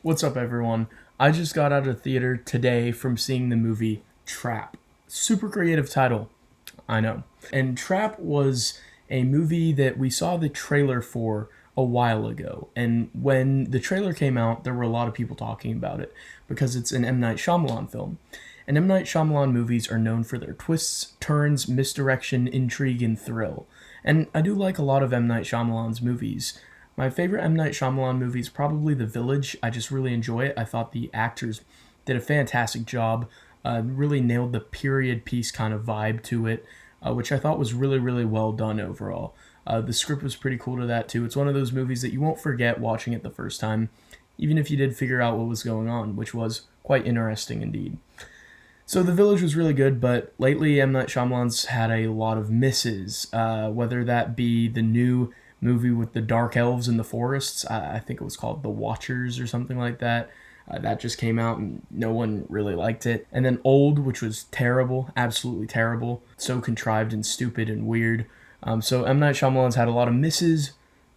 What's up, everyone? I just got out of theater today from seeing the movie Trap. Super creative title, I know. And Trap was a movie that we saw the trailer for a while ago. And when the trailer came out, there were a lot of people talking about it because it's an M. Night Shyamalan film. And M. Night Shyamalan movies are known for their twists, turns, misdirection, intrigue, and thrill. And I do like a lot of M. Night Shyamalan's movies. My favorite M. Night Shyamalan movie is probably The Village. I just really enjoy it. I thought the actors did a fantastic job, really nailed the period piece kind of vibe to it, which I thought was really, really well done overall. The script was pretty cool to that too. It's one of those movies that you won't forget watching it the first time, even if you did figure out what was going on, which was quite interesting indeed. So The Village was really good, but lately M. Night Shyamalan's had a lot of misses, whether that be the new movie with the dark elves in the forests. I think it was called The Watchers or something like that. That just came out and no one really liked it. And then Old, which was terrible, absolutely terrible. So contrived and stupid and weird. So M. Night Shyamalan's had a lot of misses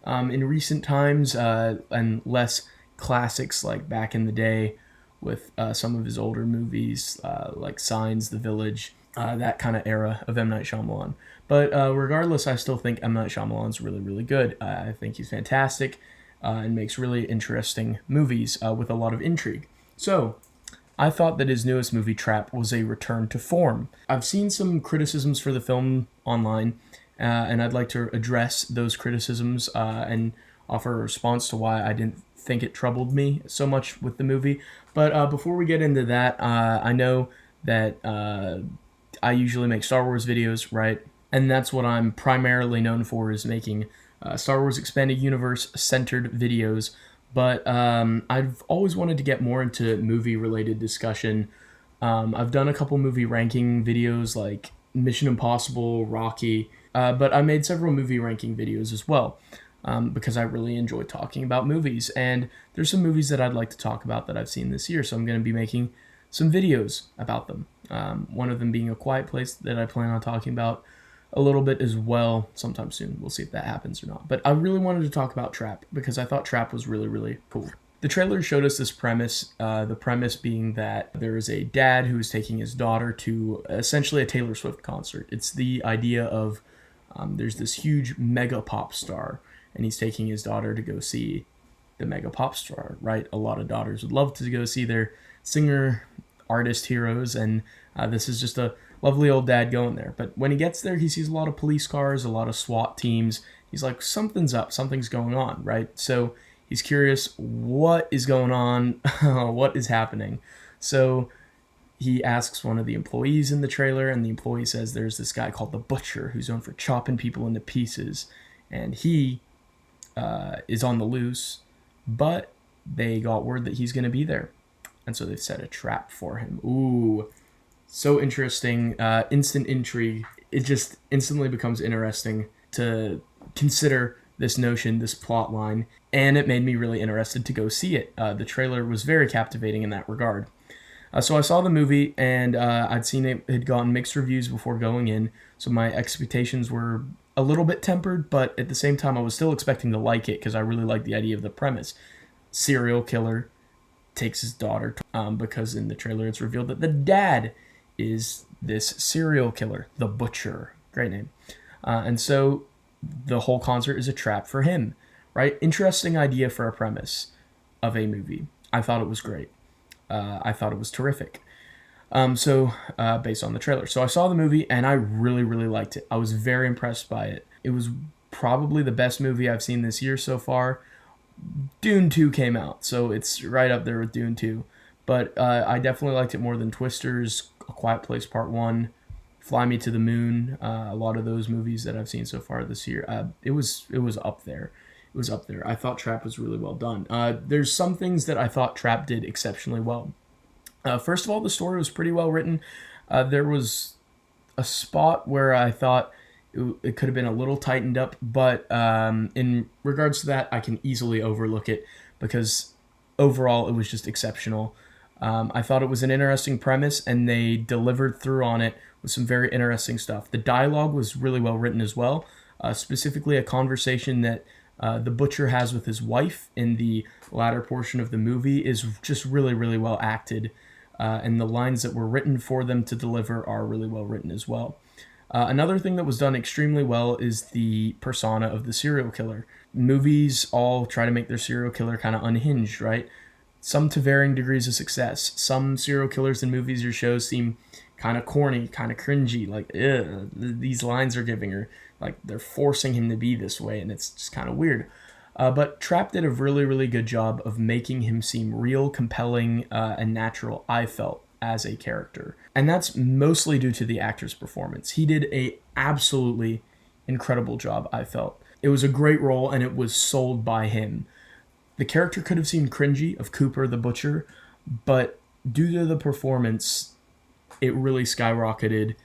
in recent times and less classics like back in the day with some of his older movies like Signs, The Village, that kind of era of M. Night Shyamalan. But regardless, I still think M. Night Shyamalan's really, really good. I think he's fantastic and makes really interesting movies with a lot of intrigue. So, I thought that his newest movie, Trap, was a return to form. I've seen some criticisms for the film online, and I'd like to address those criticisms and offer a response to why I didn't think it troubled me so much with the movie. But before we get into that, I know that I usually make Star Wars videos, right? And that's what I'm primarily known for, is making Star Wars Expanded Universe-centered videos. But I've always wanted to get more into movie-related discussion. I've done a couple movie ranking videos like Mission Impossible, Rocky, but I made several movie ranking videos as well because I really enjoy talking about movies. And there's some movies that I'd like to talk about that I've seen this year, so I'm going to be making some videos about them. One of them being A Quiet Place that I plan on talking about a little bit as well sometime soon. We'll see if that happens or not. But I really wanted to talk about Trap because I thought Trap was really, really cool. The trailer showed us this premise, the premise being that there is a dad who is taking his daughter to essentially a Taylor Swift concert. It's the idea of there's this huge mega pop star, and he's taking his daughter to go see the mega pop star, right? A lot of daughters would love to go see their singer, artist heroes, and this is just a lovely old dad going there. But when he gets there, he sees a lot of police cars, a lot of SWAT teams. He's like, something's up, something's going on, right? So he's curious, what is going on? What is happening? So he asks one of the employees in the trailer, and the employee says there's this guy called the Butcher who's known for chopping people into pieces, and he is on the loose, but they got word that he's going to be there, and so they've set a trap for him. Ooh, so interesting. Instant intrigue. It just instantly becomes interesting to consider this notion, this plot line, and it made me really interested to go see it. The trailer was very captivating in that regard. So I saw the movie, and I'd seen it had gotten mixed reviews before going in, so my expectations were a little bit tempered, but at the same time I was still expecting to like it because I really liked the idea of the premise. Serial killer takes his daughter because in the trailer it's revealed that the dad is this serial killer, the Butcher. Great name. And so the whole concert is a trap for him, right? Interesting idea for a premise of a movie. I thought it was great. I thought it was terrific. Based on the trailer. So I saw the movie and I really, really liked it. I was very impressed by it. It was probably the best movie I've seen this year so far. Dune 2 came out, so it's right up there with Dune 2. But I definitely liked it more than Twisters, A Quiet Place Part 1, Fly Me to the Moon, a lot of those movies that I've seen so far this year. It was up there. It was up there. I thought Trap was really well done. There's some things that I thought Trap did exceptionally well. First of all, the story was pretty well written. There was a spot where I thought it could have been a little tightened up, but in regards to that, I can easily overlook it because overall it was just exceptional. I thought it was an interesting premise, and they delivered through on it with some very interesting stuff. The dialogue was really well written as well, specifically a conversation that the butcher has with his wife in the latter portion of the movie is just really, really well acted. And the lines that were written for them to deliver are really well written as well. Another thing that was done extremely well is the persona of the serial killer. Movies all try to make their serial killer kind of unhinged, right? Some to varying degrees of success. Some serial killers in movies or shows seem kind of corny, kind of cringy, like, these lines are giving her, like, they're forcing him to be this way, and it's just kind of weird. But Trapp did a really, really good job of making him seem real, compelling, and natural, I felt, as a character. And that's mostly due to the actor's performance. He did a absolutely incredible job, I felt. It was a great role, and it was sold by him. The character could have seemed cringy of Cooper the Butcher, but due to the performance, it really skyrocketed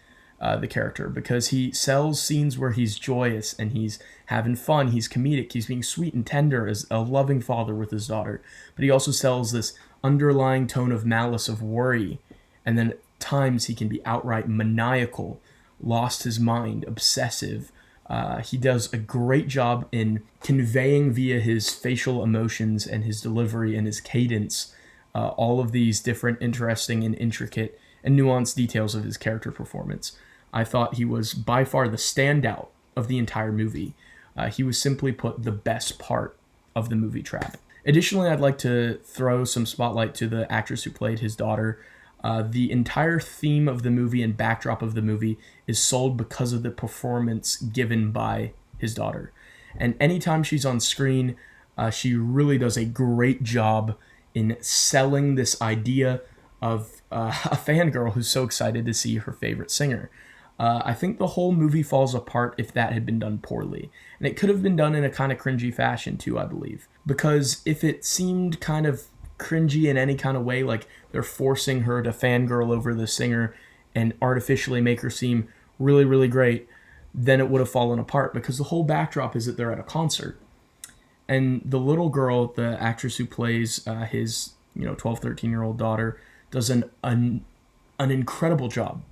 the character, because he sells scenes where he's joyous and he's having fun, he's comedic, he's being sweet and tender as a loving father with his daughter, but he also sells this underlying tone of malice, of worry, and then at times he can be outright maniacal, lost his mind, obsessive. He does a great job in conveying via his facial emotions and his delivery and his cadence all of these different interesting and intricate and nuanced details of his character performance. I thought he was by far the standout of the entire movie. He was simply put the best part of the movie Trap. Additionally, I'd like to throw some spotlight to the actress who played his daughter. The entire theme of the movie and backdrop of the movie is sold because of the performance given by his daughter. And anytime she's on screen, she really does a great job in selling this idea of a fangirl who's so excited to see her favorite singer. I think the whole movie falls apart if that had been done poorly. And it could have been done in a kind of cringy fashion too, I believe. Because if it seemed kind of cringy in any kind of way, like they're forcing her to fangirl over the singer and artificially make her seem really, really great, then it would have fallen apart, because the whole backdrop is that they're at a concert. And the little girl, the actress who plays his 12, 13-year-old daughter, does an incredible job.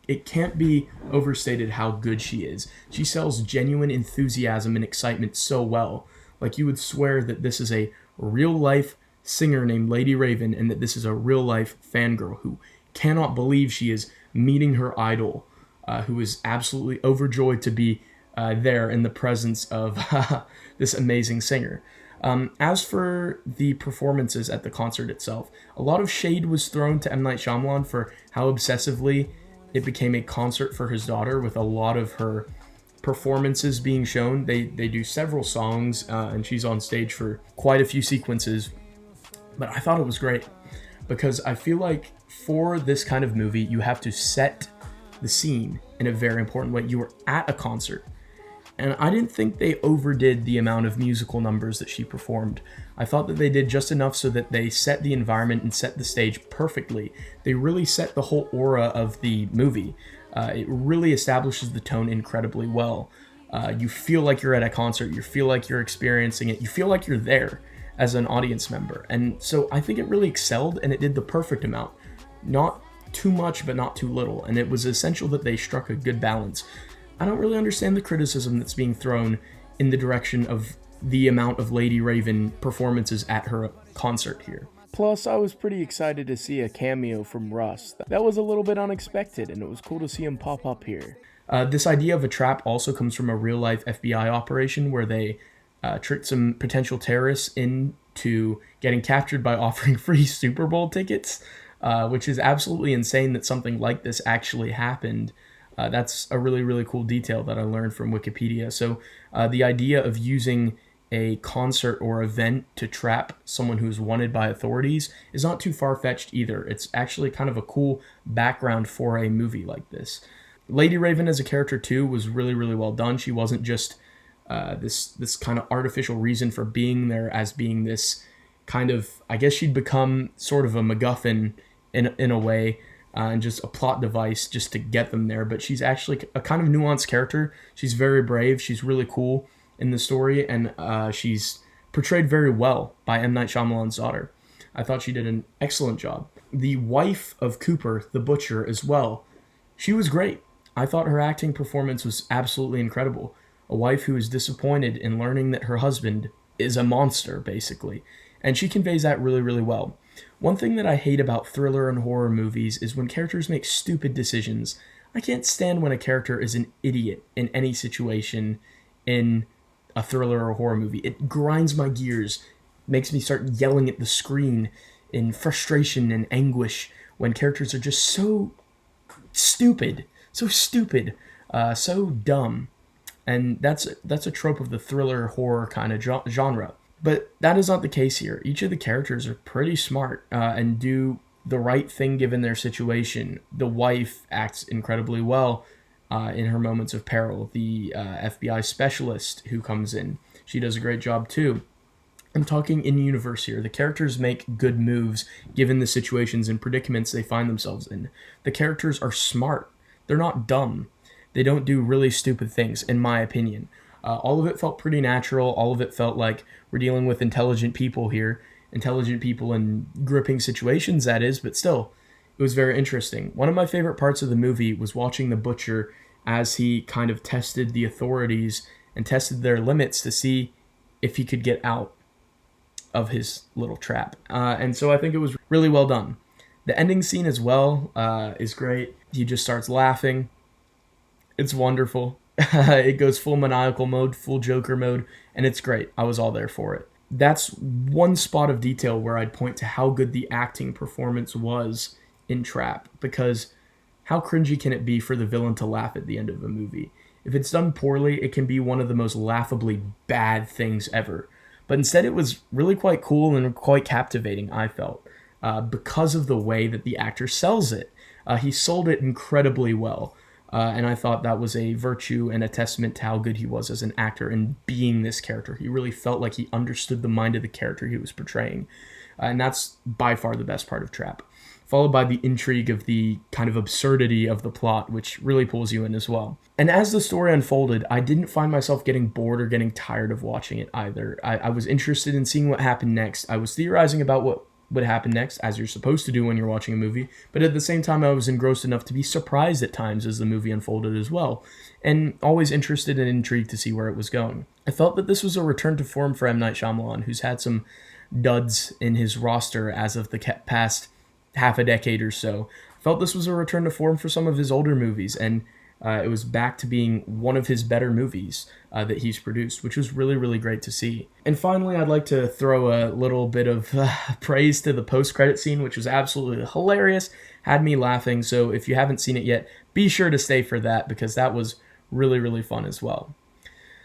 It can't be overstated how good she is. She sells genuine enthusiasm and excitement so well. Like, you would swear that this is a real-life singer named Lady Raven, and that this is a real-life fangirl who cannot believe she is meeting her idol, who is absolutely overjoyed to be there in the presence of this amazing singer. As for the performances at the concert itself, a lot of shade was thrown to M. Night Shyamalan for how obsessively it became a concert for his daughter, with a lot of her performances being shown. They do several songs, and she's on stage for quite a few sequences. But I thought it was great, because I feel like for this kind of movie, you have to set the scene in a very important way. You were at a concert. And I didn't think they overdid the amount of musical numbers that she performed. I thought that they did just enough so that they set the environment and set the stage perfectly. They really set the whole aura of the movie. It really establishes the tone incredibly well. You feel like you're at a concert. You feel like you're experiencing it. You feel like you're there as an audience member. And so I think it really excelled, and it did the perfect amount. Not too much, but not too little. And it was essential that they struck a good balance. I don't really understand the criticism that's being thrown in the direction of the amount of Lady Raven performances at her concert here. Plus, I was pretty excited to see a cameo from Russ. That was a little bit unexpected, and it was cool to see him pop up here. This idea of a trap also comes from a real-life FBI operation where they tricked some potential terrorists into getting captured by offering free Super Bowl tickets, which is absolutely insane that something like this actually happened. That's a really, really cool detail that I learned from Wikipedia. So the idea of using a concert or event to trap someone who's wanted by authorities is not too far-fetched either. It's actually kind of a cool background for a movie like this. Lady Raven as a character, too, was really, really well done. She wasn't just this kind of artificial reason for being there as being this kind of, I guess she'd become sort of a MacGuffin in a way, and just a plot device just to get them there. But she's actually a kind of nuanced character. She's very brave. She's really cool in the story, and she's portrayed very well by M. Night Shyamalan's daughter. I thought she did an excellent job. The wife of Cooper, the butcher, as well. She was great. I thought her acting performance was absolutely incredible. A wife who is disappointed in learning that her husband is a monster, basically. And she conveys that really, really well. One thing that I hate about thriller and horror movies is when characters make stupid decisions. I can't stand when a character is an idiot in any situation in a thriller or horror movie. It grinds my gears, makes me start yelling at the screen in frustration and anguish when characters are just stupid, so dumb. And that's a trope of the thriller horror kind of genre. But that is not the case here. Each of the characters are pretty smart and do the right thing given their situation. The wife acts incredibly well in her moments of peril. The FBI specialist who comes in, she does a great job too. I'm talking in universe here. The characters make good moves given the situations and predicaments they find themselves in. The characters are smart. They're not dumb. They don't do really stupid things, in my opinion. All of it felt pretty natural. All of it felt like we're dealing with intelligent people here. Intelligent people in gripping situations, that is, but still, it was very interesting. One of my favorite parts of the movie was watching the butcher as he kind of tested the authorities and tested their limits to see if he could get out of his little trap. And so I think it was really well done. The ending scene as well is great. He just starts laughing. It's wonderful. It goes full maniacal mode, full Joker mode, and it's great. I was all there for it. That's one spot of detail where I'd point to how good the acting performance was in Trap, because how cringy can it be for the villain to laugh at the end of a movie? If it's done poorly, it can be one of the most laughably bad things ever. But instead, it was really quite cool and quite captivating, I felt, because of the way that the actor sells it. He sold it incredibly well. And I thought that was a virtue and a testament to how good he was as an actor in being this character. He really felt like he understood the mind of the character he was portraying. And that's by far the best part of Trap. Followed by the intrigue of the kind of absurdity of the plot, which really pulls you in as well. And as the story unfolded, I didn't find myself getting bored or getting tired of watching it either. I was interested in seeing what happened next. I was theorizing about what would happen next, as you're supposed to do when you're watching a movie, but at the same time I was engrossed enough to be surprised at times as the movie unfolded as well, and always interested and intrigued to see where it was going. I felt that this was a return to form for M. Night Shyamalan, who's had some duds in his roster as of the past half a decade or so. I felt this was a return to form for some of his older movies, and it was back to being one of his better movies that he's produced, which was really, really great to see. And finally, I'd like to throw a little bit of praise to the post-credit scene, which was absolutely hilarious, had me laughing. So if you haven't seen it yet, be sure to stay for that, because that was really, really fun as well.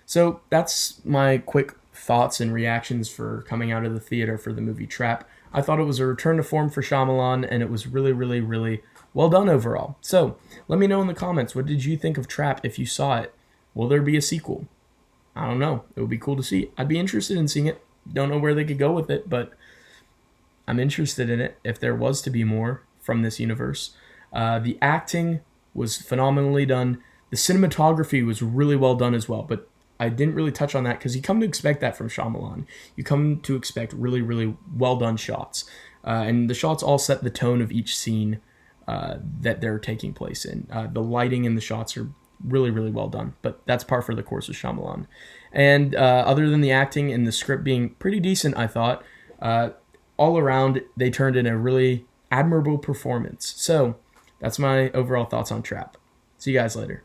So that's my quick thoughts and reactions for coming out of the theater for the movie Trap. I thought it was a return to form for Shyamalan, and it was really, really, really well done overall. So let me know in the comments, what did you think of Trap if you saw it? Will there be a sequel? I don't know. It would be cool to see. I'd be interested in seeing it. Don't know where they could go with it, but I'm interested in it if there was to be more from this universe. The acting was phenomenally done. The cinematography was really well done as well, but I didn't really touch on that because you come to expect that from Shyamalan. You come to expect really, really well done shots. And the shots all set the tone of each scene that they're taking place in. The lighting in the shots are really, really well done, but that's par for the course with Shyamalan. And other than the acting and the script being pretty decent, I thought, all around, they turned in a really admirable performance. So that's my overall thoughts on Trap. See you guys later.